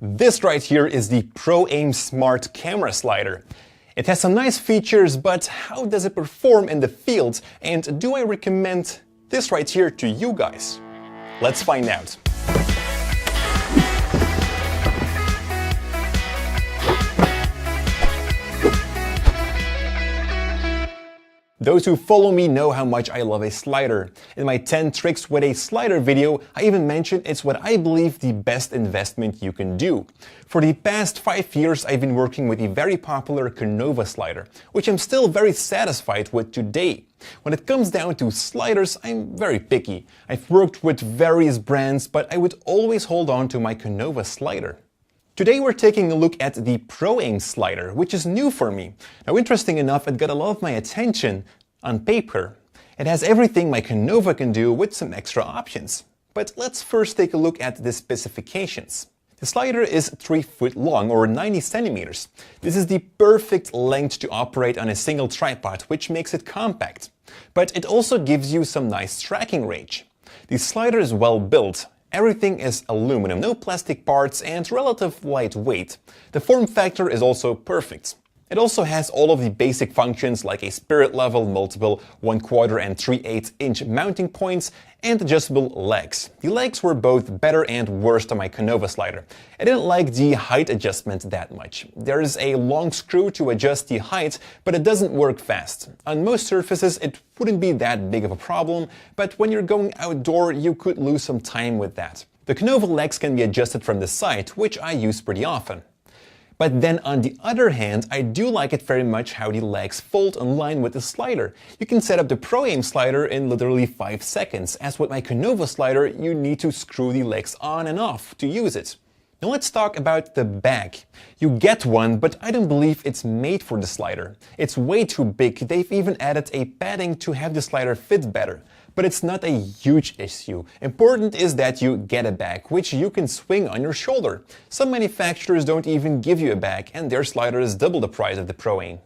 This right here is the Proaim Smart Camera Slider. It has some nice features, but how does it perform in the field, and do I recommend this right here to you guys? Let's find out. Those who follow me know how much I love a slider. In my 10 tricks with a slider video, I even mentioned it's what I believe the best investment you can do. For the past 5 years, I've been working with the very popular Canova slider, which I'm still very satisfied with today. When it comes down to sliders, I'm very picky. I've worked with various brands, but I would always hold on to my Canova slider. Today we're taking a look at the Proaim slider, which is new for me. Now, interesting enough, it got a lot of my attention on paper. It has everything my Canova can do with some extra options. But let's first take a look at the specifications. The slider is 3 foot long, or 90 centimeters. This is the perfect length to operate on a single tripod, which makes it compact. But it also gives you some nice tracking range. The slider is well built. Everything is aluminum, no plastic parts, and relative lightweight. The form factor is also perfect. It also has all of the basic functions like a spirit level, multiple 1/4 and 3/8 inch mounting points, and adjustable legs. The legs were both better and worse than my Canova slider. I didn't like the height adjustment that much. There is a long screw to adjust the height, but it doesn't work fast. On most surfaces it wouldn't be that big of a problem, but when you're going outdoor you could lose some time with that. The Canova legs can be adjusted from the side, which I use pretty often. But then on the other hand, I do like it very much how the legs fold in line with the slider. You can set up the Proaim slider in literally 5 seconds, as with my Canova slider you need to screw the legs on and off to use it. Now let's talk about the back. You get one, but I don't believe it's made for the slider. It's way too big. They've even added a padding to have the slider fit better. But it's not a huge issue. Important is that you get a bag, which you can swing on your shoulder. Some manufacturers don't even give you a bag, and their slider is double the price of the Proaim.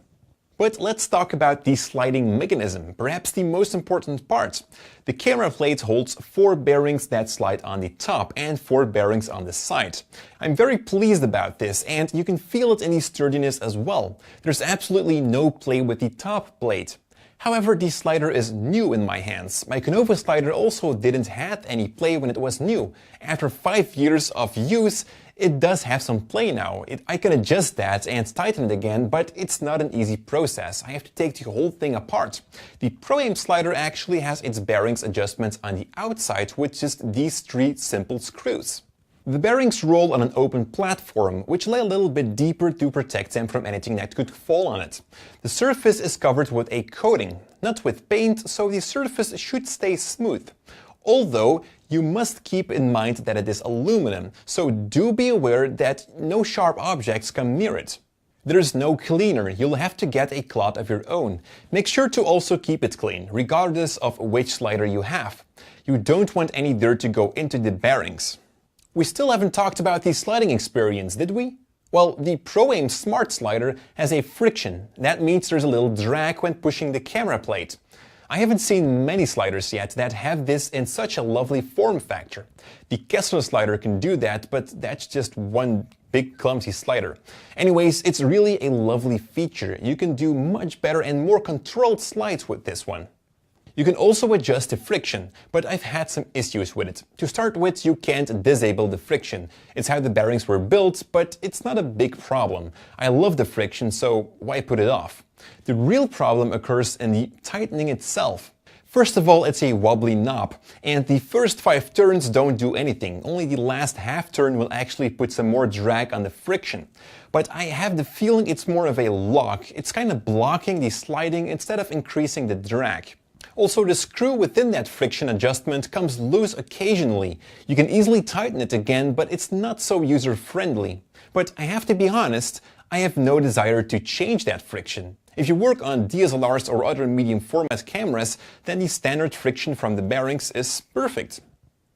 But let's talk about the sliding mechanism, perhaps the most important part. The camera plate holds 4 bearings that slide on the top and 4 bearings on the side. I'm very pleased about this, and you can feel it in the sturdiness as well. There's absolutely no play with the top plate. However, the slider is new in my hands. My Canova slider also didn't have any play when it was new. After 5 years of use, it does have some play now. I can adjust that and tighten it again, but it's not an easy process. I have to take the whole thing apart. The Proaim slider actually has its bearings adjustments on the outside with just these 3 simple screws. The bearings roll on an open platform, which lay a little bit deeper to protect them from anything that could fall on it. The surface is covered with a coating, not with paint, so the surface should stay smooth. Although, you must keep in mind that it is aluminum, so do be aware that no sharp objects come near it. There is no cleaner, you'll have to get a cloth of your own. Make sure to also keep it clean, regardless of which slider you have. You don't want any dirt to go into the bearings. We still haven't talked about the sliding experience, did we? Well, the Proaim Smart Slider has a friction. That means there's a little drag when pushing the camera plate. I haven't seen many sliders yet that have this in such a lovely form factor. The Kessler slider can do that, but that's just one big clumsy slider. Anyways, it's really a lovely feature. You can do much better and more controlled slides with this one. You can also adjust the friction, but I've had some issues with it. To start with, you can't disable the friction. It's how the bearings were built, but it's not a big problem. I love the friction, so why put it off? The real problem occurs in the tightening itself. First of all, it's a wobbly knob, and the first 5 turns don't do anything. Only the last half turn will actually put some more drag on the friction. But I have the feeling it's more of a lock. It's kind of blocking the sliding instead of increasing the drag. Also, the screw within that friction adjustment comes loose occasionally. You can easily tighten it again, but it's not so user-friendly. But I have to be honest, I have no desire to change that friction. If you work on DSLRs or other medium format cameras, then the standard friction from the bearings is perfect.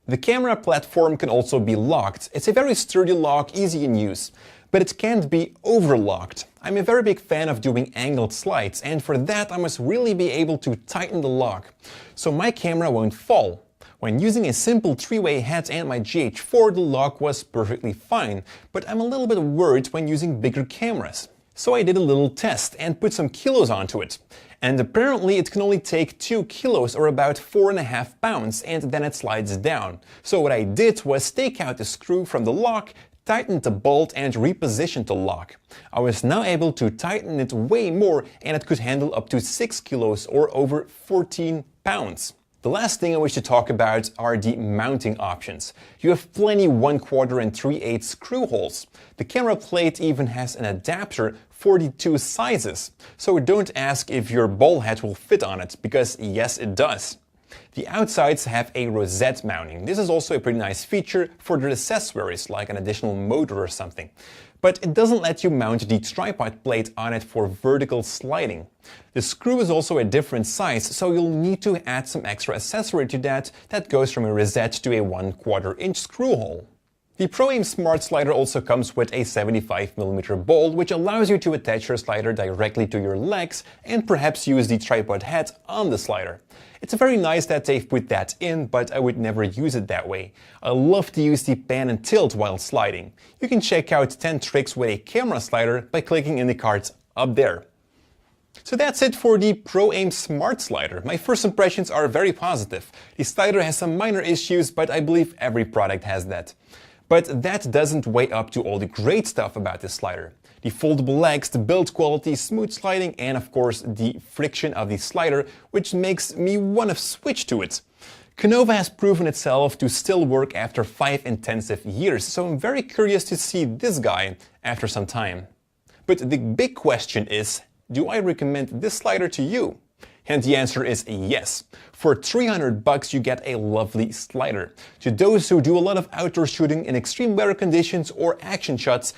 The camera platform can also be locked. It's a very sturdy lock, easy in use. But it can't be overlocked. I'm a very big fan of doing angled slides, and for that I must really be able to tighten the lock, so my camera won't fall. When using a simple 3-way head and my GH4, the lock was perfectly fine, but I'm a little bit worried when using bigger cameras. So I did a little test and put some kilos onto it. And apparently it can only take 2 kilos or about 4.5 pounds, and then it slides down. So what I did was take out the screw from the lock, tightened the bolt and repositioned the lock. I was now able to tighten it way more, and it could handle up to 6 kilos or over 14 pounds. The last thing I wish to talk about are the mounting options. You have plenty 1/4 and 3/8 screw holes. The camera plate even has an adapter for the 2 sizes. So don't ask if your ball head will fit on it, because yes, it does. The outsides have a rosette mounting. This is also a pretty nice feature for the accessories, like an additional motor or something. But it doesn't let you mount the tripod plate on it for vertical sliding. The screw is also a different size, so you'll need to add some extra accessory to that goes from a rosette to a 1/4 inch screw hole. The Proaim Smart Slider also comes with a 75mm ball, which allows you to attach your slider directly to your legs and perhaps use the tripod head on the slider. It's very nice that they've put that in, but I would never use it that way. I love to use the pan and tilt while sliding. You can check out 10 tricks with a camera slider by clicking in the cards up there. So that's it for the Proaim Smart Slider. My first impressions are very positive. The slider has some minor issues, but I believe every product has that. But that doesn't weigh up to all the great stuff about this slider. The foldable legs, the build quality, smooth sliding, and of course the friction of the slider, which makes me want to switch to it. Canova has proven itself to still work after 5 intensive years, so I'm very curious to see this guy after some time. But the big question is, do I recommend this slider to you? And the answer is yes. For $300 you get a lovely slider. To those who do a lot of outdoor shooting in extreme weather conditions or action shots,